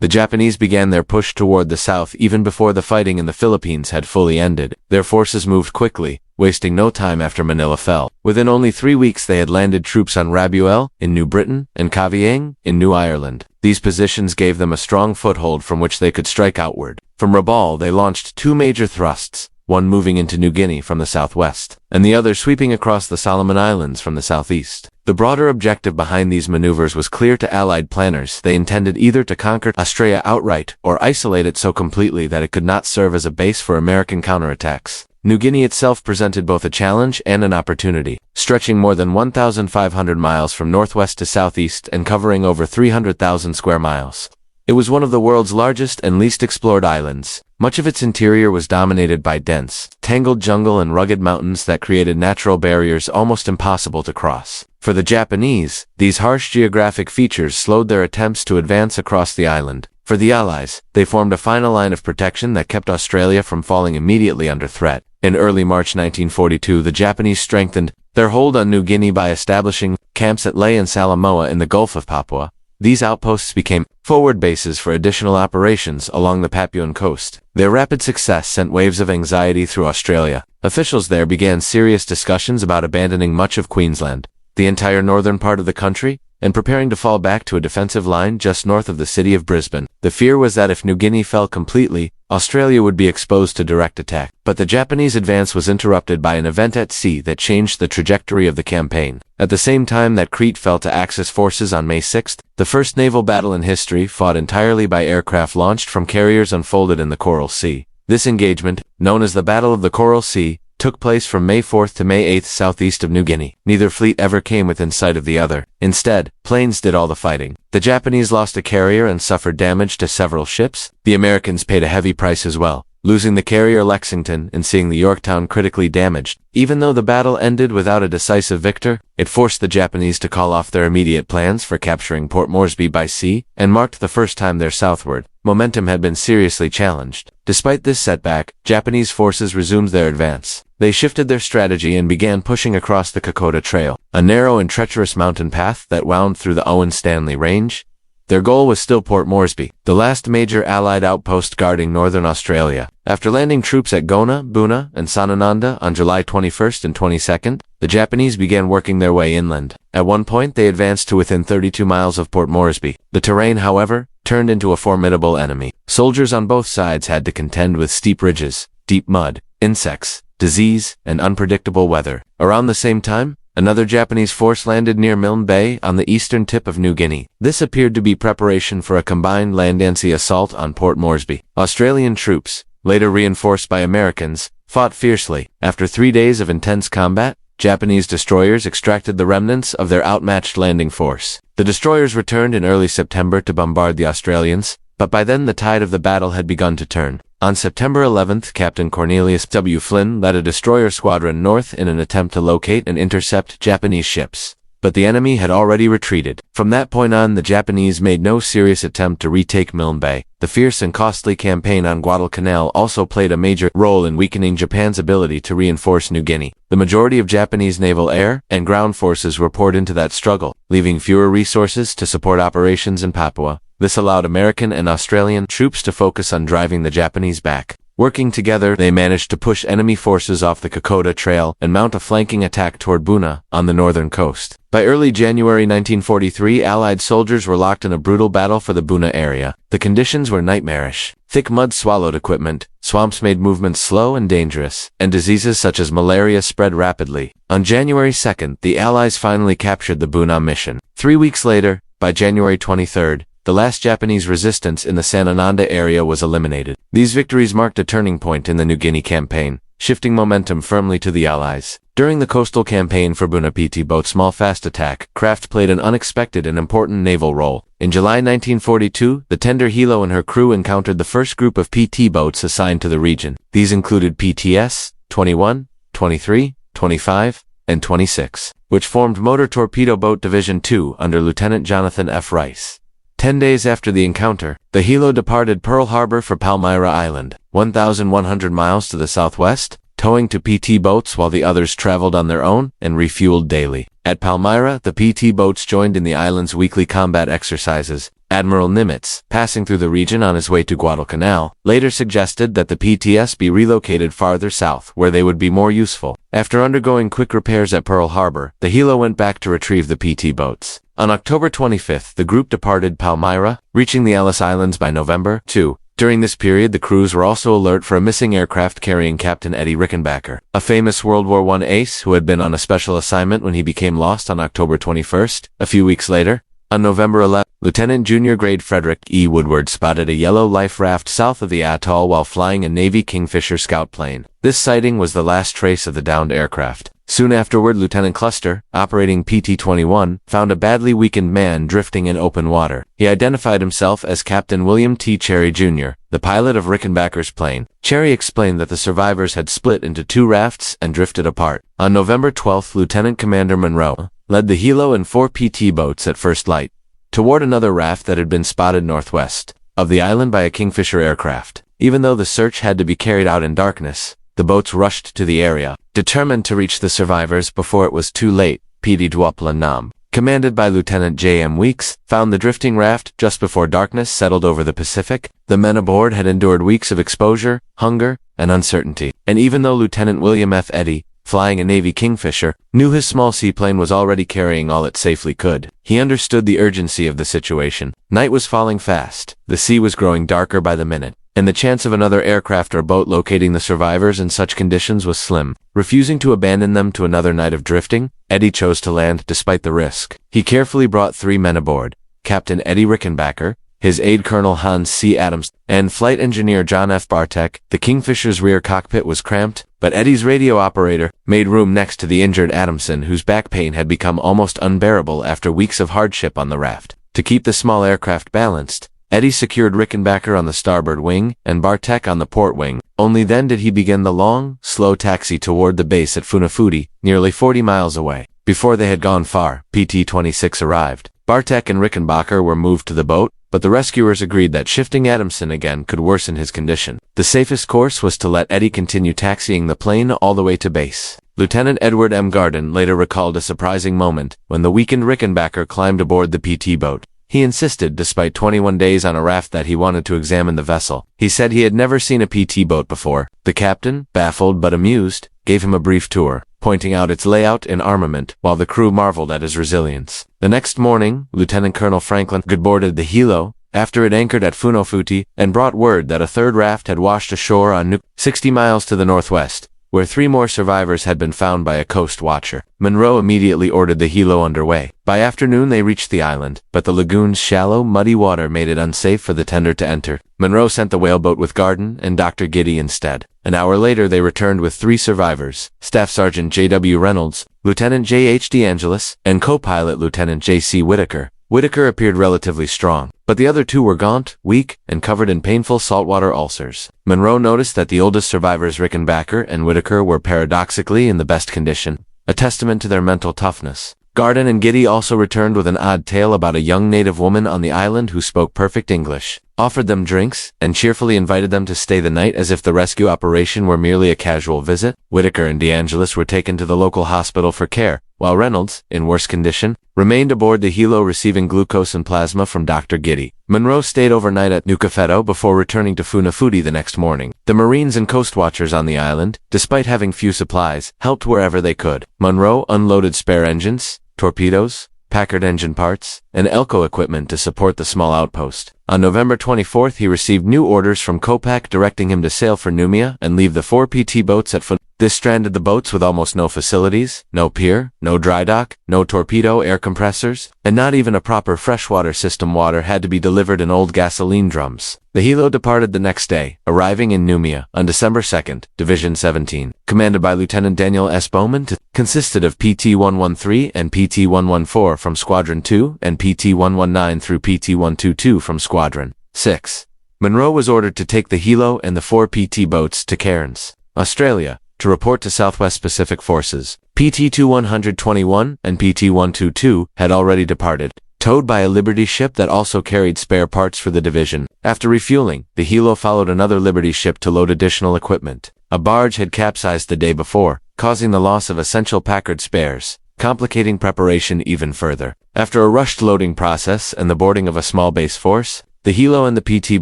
The Japanese began their push toward the south even before the fighting in the Philippines had fully ended. Their forces moved quickly, wasting no time after Manila fell. Within only 3 weeks they had landed troops on Rabuel, in New Britain, and Cavite, in New Ireland. These positions gave them a strong foothold from which they could strike outward. From Rabaul they launched 2 major thrusts, one moving into New Guinea from the southwest, and the other sweeping across the Solomon Islands from the southeast. The broader objective behind these maneuvers was clear to Allied planners. They intended either to conquer Australia outright or isolate it so completely that it could not serve as a base for American counterattacks. New Guinea itself presented both a challenge and an opportunity, stretching more than 1,500 miles from northwest to southeast and covering over 300,000 square miles. It was one of the world's largest and least explored islands. Much of its interior was dominated by dense, tangled jungle and rugged mountains that created natural barriers almost impossible to cross. For the Japanese, these harsh geographic features slowed their attempts to advance across the island. For the Allies, they formed a final line of protection that kept Australia from falling immediately under threat. In early March 1942, the Japanese strengthened their hold on New Guinea by establishing camps at Lae and Salamoa in the Gulf of Papua. These outposts became forward bases for additional operations along the Papuan coast. Their rapid success sent waves of anxiety through Australia. Officials there began serious discussions about abandoning much of Queensland, the entire northern part of the country, and preparing to fall back to a defensive line just north of the city of Brisbane. The fear was that if New Guinea fell completely, Australia would be exposed to direct attack. But the Japanese advance was interrupted by an event at sea that changed the trajectory of the campaign. At the same time that Crete fell to Axis forces on May 6, the first naval battle in history, fought entirely by aircraft launched from carriers, unfolded in the Coral Sea. This engagement, known as the Battle of the Coral Sea, took place from May 4 to May 8 southeast of New Guinea. Neither fleet ever came within sight of the other. Instead, planes did all the fighting. The Japanese lost a carrier and suffered damage to several ships. The Americans paid a heavy price as well, losing the carrier Lexington and seeing the Yorktown critically damaged. Even though the battle ended without a decisive victor, it forced the Japanese to call off their immediate plans for capturing Port Moresby by sea, and marked the first time their southward momentum had been seriously challenged. Despite this setback, Japanese forces resumed their advance. They shifted their strategy and began pushing across the Kokoda Trail, a narrow and treacherous mountain path that wound through the Owen Stanley Range. Their goal was still Port Moresby, the last major Allied outpost guarding northern Australia. After landing troops at Gona, Buna, and Sanananda on July 21st and 22nd, the Japanese began working their way inland. At one point they advanced to within 32 miles of Port Moresby. The terrain, however, turned into a formidable enemy. Soldiers on both sides had to contend with steep ridges, deep mud, insects, disease, and unpredictable weather. Around the same time, another Japanese force landed near Milne Bay on the eastern tip of New Guinea. This appeared to be preparation for a combined land and sea assault on Port Moresby. Australian troops, later reinforced by Americans, fought fiercely. After 3 days of intense combat, Japanese destroyers extracted the remnants of their outmatched landing force. The destroyers returned in early September to bombard the Australians, but by then the tide of the battle had begun to turn. On September 11th, Captain Cornelius W. Flynn led a destroyer squadron north in an attempt to locate and intercept Japanese ships. But the enemy had already retreated. From that point on, the Japanese made no serious attempt to retake Milne Bay. The fierce and costly campaign on Guadalcanal also played a major role in weakening Japan's ability to reinforce New Guinea. The majority of Japanese naval, air, and ground forces were poured into that struggle, leaving fewer resources to support operations in Papua. This allowed American and Australian troops to focus on driving the Japanese back. Working together, they managed to push enemy forces off the Kokoda Trail and mount a flanking attack toward Buna, on the northern coast. By early January 1943, Allied soldiers were locked in a brutal battle for the Buna area. The conditions were nightmarish. Thick mud swallowed equipment, swamps made movements slow and dangerous, and diseases such as malaria spread rapidly. On January 2nd, the Allies finally captured the Buna mission. 3 weeks later, by January 23rd, the last Japanese resistance in the Sanananda area was eliminated. These victories marked a turning point in the New Guinea campaign, shifting momentum firmly to the Allies. During the coastal campaign for Buna, PT boat small fast attack craft played an unexpected and important naval role. In July 1942, the tender Hilo and her crew encountered the first group of PT boats assigned to the region. These included PTS 21, 23, 25, and 26, which formed Motor Torpedo Boat Division 2 under Lieutenant Jonathan F. Rice. 10 days after the encounter, the Hilo departed Pearl Harbor for Palmyra Island, 1,100 miles to the southwest, towing to PT boats while the others traveled on their own and refueled daily. At Palmyra, the PT boats joined in the island's weekly combat exercises, Admiral Nimitz, passing through the region on his way to Guadalcanal, later suggested that the PTS be relocated farther south where they would be more useful. After undergoing quick repairs at Pearl Harbor, the Hilo went back to retrieve the PT boats. On October 25th, the group departed Palmyra, reaching the Ellis Islands by November 2. During this period, the crews were also alert for a missing aircraft carrying Captain Eddie Rickenbacker, a famous World War I ace who had been on a special assignment when he became lost on October 21st. A few weeks later, on November 11, Lieutenant Junior Grade Frederick E. Woodward spotted a yellow life raft south of the atoll while flying a Navy Kingfisher scout plane. This sighting was the last trace of the downed aircraft. Soon afterward, Lieutenant Cluster, operating PT-120, found a badly weakened man drifting in open water. He identified himself as Captain William T. Cherry Jr., the pilot of Rickenbacker's plane. Cherry explained that the survivors had split into two rafts and drifted apart. On November 12, Lieutenant Commander Monroe led the Hilo and 4 PT boats at first light toward another raft that had been spotted northwest of the island by a Kingfisher aircraft. Even though the search had to be carried out in darkness, the boats rushed to the area, determined to reach the survivors before it was too late. PT-120, commanded by Lieutenant J.M. Weeks, found the drifting raft just before darkness settled over the Pacific. The men aboard had endured weeks of exposure, hunger, and uncertainty. And even though Lieutenant William F. Eddy, flying a Navy Kingfisher, knew his small seaplane was already carrying all it safely could, he understood the urgency of the situation. Night was falling fast, the sea was growing darker by the minute, and the chance of another aircraft or boat locating the survivors in such conditions was slim. Refusing to abandon them to another night of drifting, Eddie chose to land despite the risk. He carefully brought 3 men aboard: Captain Eddie Rickenbacker, his aide Colonel Hans C. Adams, and Flight Engineer John F. Bartek. The Kingfisher's rear cockpit was cramped, but Eddie's radio operator made room next to the injured Adamson, whose back pain had become almost unbearable after weeks of hardship on the raft. To keep the small aircraft balanced, Eddie secured Rickenbacker on the starboard wing and Bartek on the port wing. Only then did he begin the long, slow taxi toward the base at Funafuti, nearly 40 miles away. Before they had gone far, PT-26 arrived. Bartek and Rickenbacker were moved to the boat, but the rescuers agreed that shifting Adamson again could worsen his condition. The safest course was to let Eddie continue taxiing the plane all the way to base. Lieutenant Edward M. Garden later recalled a surprising moment when the weakened Rickenbacker climbed aboard the PT boat. He insisted, despite 21 days on a raft, that he wanted to examine the vessel. He said he had never seen a PT boat before. The captain, baffled but amused, gave him a brief tour, pointing out its layout and armament, while the crew marveled at his resilience. The next morning, Lieutenant Colonel Franklin boarded the Hilo, after it anchored at Funafuti, and brought word that a third raft had washed ashore on 60 miles to the northwest, where 3 more survivors had been found by a coast watcher. Monroe immediately ordered the Hilo underway. By afternoon they reached the island, but the lagoon's shallow, muddy water made it unsafe for the tender to enter. Monroe sent the whaleboat with Garden and Dr. Guinea instead. An hour later they returned with 3 survivors: Staff Sergeant J.W. Reynolds, Lieutenant J.H. DeAngelis, and co-pilot Lieutenant J.C. Whitaker. Whitaker appeared relatively strong, but the other 2 were gaunt, weak, and covered in painful saltwater ulcers. Monroe noticed that the oldest survivors, Rickenbacker and Whitaker, were paradoxically in the best condition, a testament to their mental toughness. Garden and Guinea also returned with an odd tale about a young native woman on the island who spoke perfect English, offered them drinks, and cheerfully invited them to stay the night as if the rescue operation were merely a casual visit. Whitaker and DeAngelis were taken to the local hospital for care, while Reynolds, in worse condition, remained aboard the Hilo receiving glucose and plasma from Dr. Guinea. Monroe stayed overnight at Nucafeto before returning to Funafuti the next morning. The Marines and coast watchers on the island, despite having few supplies, helped wherever they could. Monroe unloaded spare engines, torpedoes, Packard engine parts, and Elco equipment to support the small outpost. On November 24th he received new orders from Copac directing him to sail for Noumea and leave the 4 PT boats at Funafuti. This stranded the boats with almost no facilities, no pier, no dry dock, no torpedo air compressors, and not even a proper freshwater system. Water had to be delivered in old gasoline drums. The Hilo departed the next day, arriving in Noumea on December 2nd, Division 17, commanded by Lieutenant Daniel S. Bowman. Consisted of PT-113 and PT-114 from Squadron 2 and PT-119 through PT-122 from Squadron 6. Monroe was ordered to take the Hilo and the 4 PT boats to Cairns, Australia, to report to Southwest Pacific Forces. PT-121 and PT-122 had already departed, towed by a Liberty ship that also carried spare parts for the division. After refueling, the Hilo followed another Liberty ship to load additional equipment. A barge had capsized the day before, causing the loss of essential Packard spares. complicating preparation even further. After a rushed loading process and the boarding of a small base force, the Hilo and the PT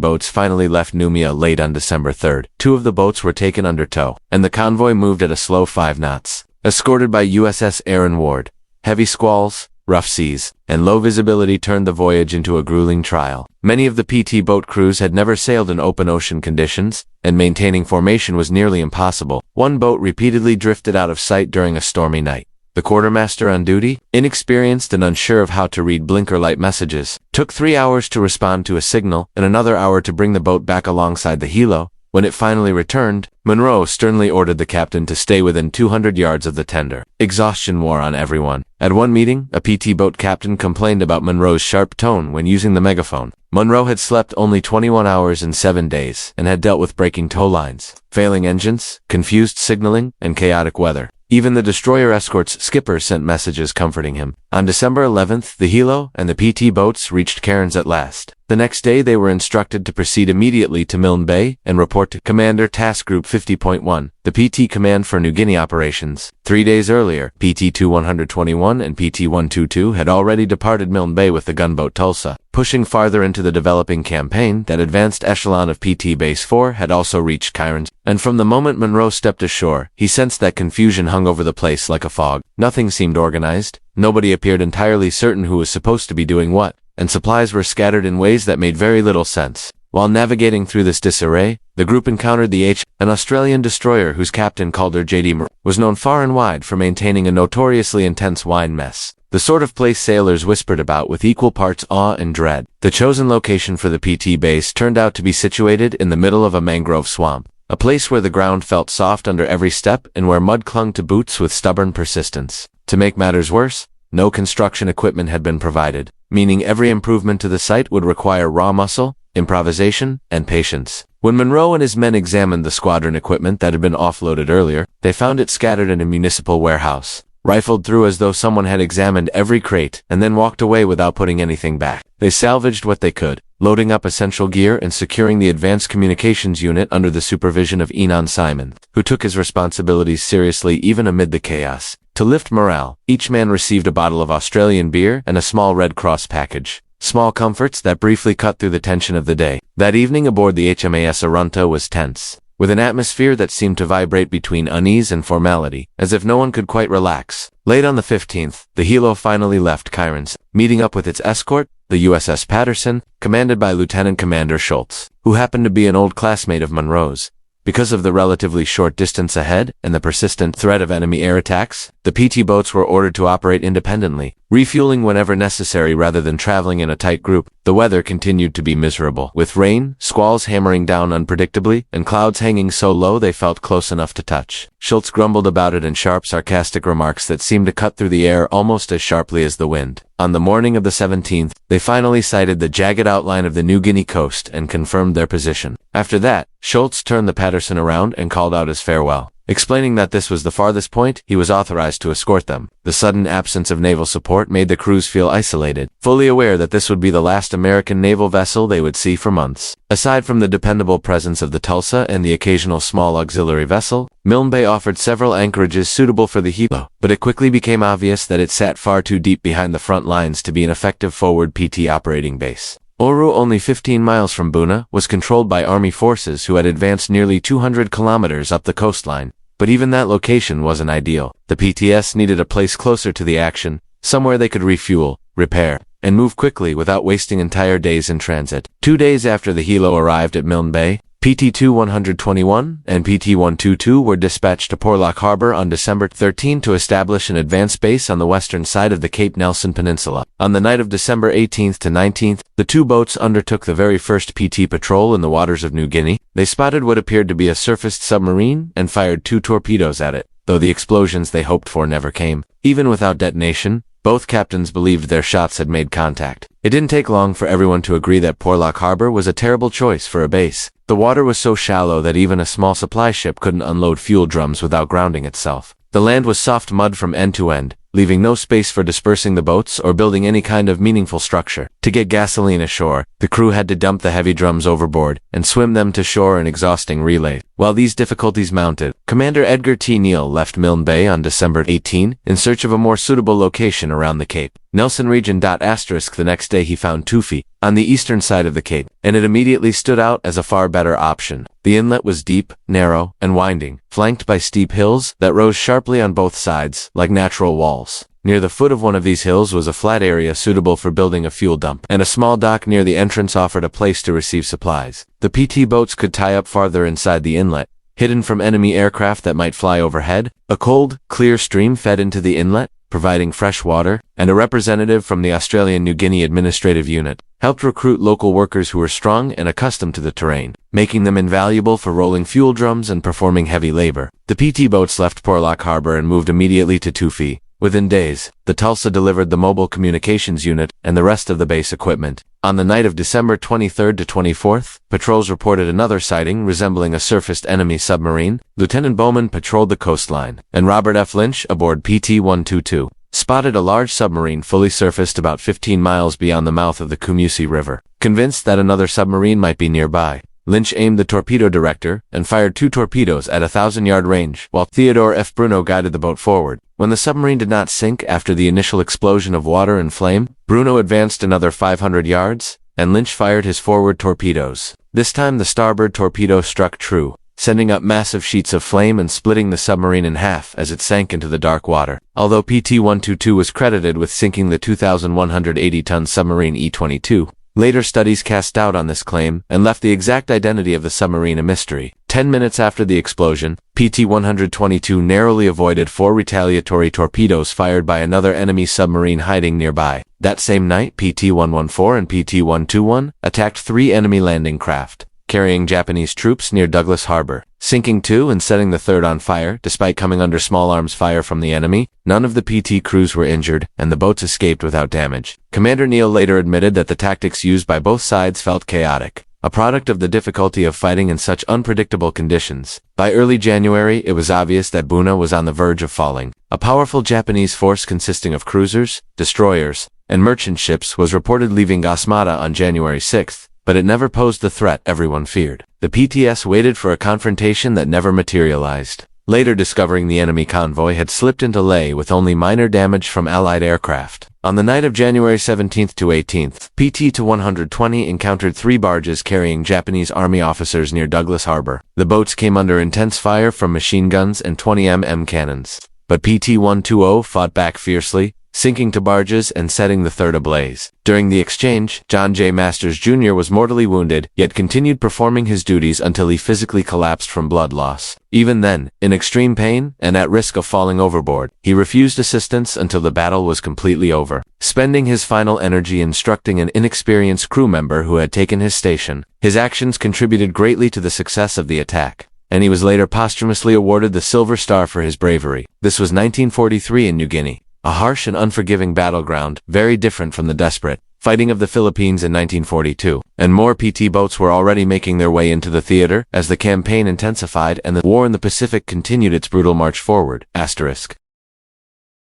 boats finally left Noumea late on December 3rd. 2 of the boats were taken under tow, and the convoy moved at a slow 5 knots. Escorted by USS Aaron Ward, heavy squalls, rough seas, and low visibility turned the voyage into a grueling trial. Many of the PT boat crews had never sailed in open ocean conditions, and maintaining formation was nearly impossible. One boat repeatedly drifted out of sight during a stormy night. The quartermaster on duty, inexperienced and unsure of how to read blinker light messages, took 3 hours to respond to a signal and another hour to bring the boat back alongside the Hilo. When it finally returned, Monroe sternly ordered the captain to stay within 200 yards of the tender. Exhaustion wore on everyone. At one meeting, a PT boat captain complained about Monroe's sharp tone when using the megaphone. Monroe had slept only 21 hours in 7 days and had dealt with breaking tow lines, failing engines, confused signaling, and chaotic weather. Even the destroyer escort's skipper sent messages comforting him. On December 11th, the Hilo and the PT boats reached Cairns at last. The next day they were instructed to proceed immediately to Milne Bay and report to Commander Task Group 50.1, the PT Command for New Guinea operations. 3 days earlier, PT-121 and PT-122 had already departed Milne Bay with the gunboat Tulsa. Pushing farther into the developing campaign, that advanced echelon of PT Base 4 had also reached Cairns, and from the moment Monroe stepped ashore, he sensed that confusion hung over the place like a fog. Nothing seemed organized, nobody appeared entirely certain who was supposed to be doing what, and supplies were scattered in ways that made very little sense. While navigating through this disarray, the group encountered the an Australian destroyer whose captain, called her J.D. Moore, was known far and wide for maintaining a notoriously intense wine mess. The sort of place sailors whispered about with equal parts awe and dread. The chosen location for the PT base turned out to be situated in the middle of a mangrove swamp, a place where the ground felt soft under every step and where mud clung to boots with stubborn persistence. To make matters worse, no construction equipment had been provided, meaning every improvement to the site would require raw muscle, improvisation, and patience. When Monroe and his men examined the squadron equipment that had been offloaded earlier, they found it scattered in a municipal warehouse, rifled through as though someone had examined every crate and then walked away without putting anything back. They salvaged what they could, loading up essential gear and securing the advanced communications unit under the supervision of Enon Simon, who took his responsibilities seriously even amid the chaos. To lift morale, each man received a bottle of Australian beer and a small Red Cross package. Small comforts that briefly cut through the tension of the day. That evening aboard the HMAS Arunta was tense, with an atmosphere that seemed to vibrate between unease and formality, as if no one could quite relax. Late on the 15th, the Hilo finally left Cairns, meeting up with its escort, the USS Patterson, commanded by Lieutenant Commander Schultz, who happened to be an old classmate of Monroe's. Because of the relatively short distance ahead and the persistent threat of enemy air attacks, the PT boats were ordered to operate independently, refueling whenever necessary rather than traveling in a tight group. The weather continued to be miserable, with rain, squalls hammering down unpredictably, and clouds hanging so low they felt close enough to touch. Schultz grumbled about it in sharp, sarcastic remarks that seemed to cut through the air almost as sharply as the wind. On the morning of the 17th, they finally sighted the jagged outline of the New Guinea coast and confirmed their position. After that, Schultz turned the Patterson around and called out his farewell, explaining that this was the farthest point he was authorized to escort them. The sudden absence of naval support made the crews feel isolated, fully aware that this would be the last American naval vessel they would see for months. Aside from the dependable presence of the Tulsa and the occasional small auxiliary vessel, Milne Bay offered several anchorages suitable for the Hilo, but it quickly became obvious that it sat far too deep behind the front lines to be an effective forward PT operating base. Oru, only 15 miles from Buna, was controlled by Army forces who had advanced nearly 200 kilometers up the coastline. But even that location wasn't ideal. The PTS needed a place closer to the action, somewhere they could refuel, repair, and move quickly without wasting entire days in transit. 2 days after the Hilo arrived at Milne Bay, PT-121 and PT-122 were dispatched to Porlock Harbor on December 13 to establish an advanced base on the western side of the Cape Nelson Peninsula. On the night of December 18th to 19th, the two boats undertook the very first PT patrol in the waters of New Guinea. They spotted what appeared to be a surfaced submarine and fired 2 torpedoes at it, though the explosions they hoped for never came. Even without detonation, both captains believed their shots had made contact. It didn't take long for everyone to agree that Porlock Harbor was a terrible choice for a base. The water was so shallow that even a small supply ship couldn't unload fuel drums without grounding itself. The land was soft mud from end to end, leaving no space for dispersing the boats or building any kind of meaningful structure. To get gasoline ashore, the crew had to dump the heavy drums overboard and swim them to shore in exhausting relays. While these difficulties mounted, Commander Edgar T. Neal left Milne Bay on December 18 in search of a more suitable location around the Cape. Nelson region. The next day he found Tufi, on the eastern side of the Cape, and it immediately stood out as a far better option. The inlet was deep, narrow, and winding, flanked by steep hills that rose sharply on both sides, like natural walls. Near the foot of one of these hills was a flat area suitable for building a fuel dump, and a small dock near the entrance offered a place to receive supplies. The PT boats could tie up farther inside the inlet, hidden from enemy aircraft that might fly overhead. A cold, clear stream fed into the inlet, providing fresh water, and a representative from the Australian New Guinea Administrative Unit helped recruit local workers who were strong and accustomed to the terrain, making them invaluable for rolling fuel drums and performing heavy labor. The PT boats left Porlock Harbor and moved immediately to Tufi. Within days, the Tulsa delivered the mobile communications unit and the rest of the base equipment. On the night of December 23rd to 24th, patrols reported another sighting resembling a surfaced enemy submarine. Lieutenant Bowman patrolled the coastline, and Robert F. Lynch, aboard PT-122, spotted a large submarine fully surfaced about 15 miles beyond the mouth of the Kumusi River. Convinced that another submarine might be nearby, Lynch aimed the torpedo director and fired 2 torpedoes at a 1,000-yard range, while Theodore F. Bruno guided the boat forward. When the submarine did not sink after the initial explosion of water and flame, Bruno advanced another 500 yards, and Lynch fired his forward torpedoes. This time the starboard torpedo struck true, sending up massive sheets of flame and splitting the submarine in half as it sank into the dark water. Although PT-122 was credited with sinking the 2,180-ton submarine E-22, later studies cast doubt on this claim and left the exact identity of the submarine a mystery. 10 minutes after the explosion, PT-122 narrowly avoided 4 retaliatory torpedoes fired by another enemy submarine hiding nearby. That same night, PT-114 and PT-121 attacked 3 enemy landing craft carrying Japanese troops near Douglas Harbor, sinking 2 and setting the third on fire. Despite coming under small arms fire from the enemy, none of the PT crews were injured, and the boats escaped without damage. Commander Neal later admitted that the tactics used by both sides felt chaotic, a product of the difficulty of fighting in such unpredictable conditions. By early January, it was obvious that Buna was on the verge of falling. A powerful Japanese force consisting of cruisers, destroyers, and merchant ships was reported leaving Gasmata on January 6th, but it never posed the threat everyone feared. The PTS waited for a confrontation that never materialized, later discovering the enemy convoy had slipped into Leh with only minor damage from Allied aircraft. On the night of January 17th to 18th, PT-120 encountered 3 barges carrying Japanese Army officers near Douglas Harbor. The boats came under intense fire from machine guns and 20 mm cannons, but PT-120 fought back fiercely, sinking 2 barges and setting the third ablaze. During the exchange, John J. Masters Jr. was mortally wounded, yet continued performing his duties until he physically collapsed from blood loss. Even then, in extreme pain and at risk of falling overboard, he refused assistance until the battle was completely over, spending his final energy instructing an inexperienced crew member who had taken his station. His actions contributed greatly to the success of the attack, and he was later posthumously awarded the Silver Star for his bravery. This was 1943 in New Guinea, a harsh and unforgiving battleground, very different from the desperate fighting of the Philippines in 1942. And more PT boats were already making their way into the theater as the campaign intensified and the war in the Pacific continued its brutal march forward. Asterisk.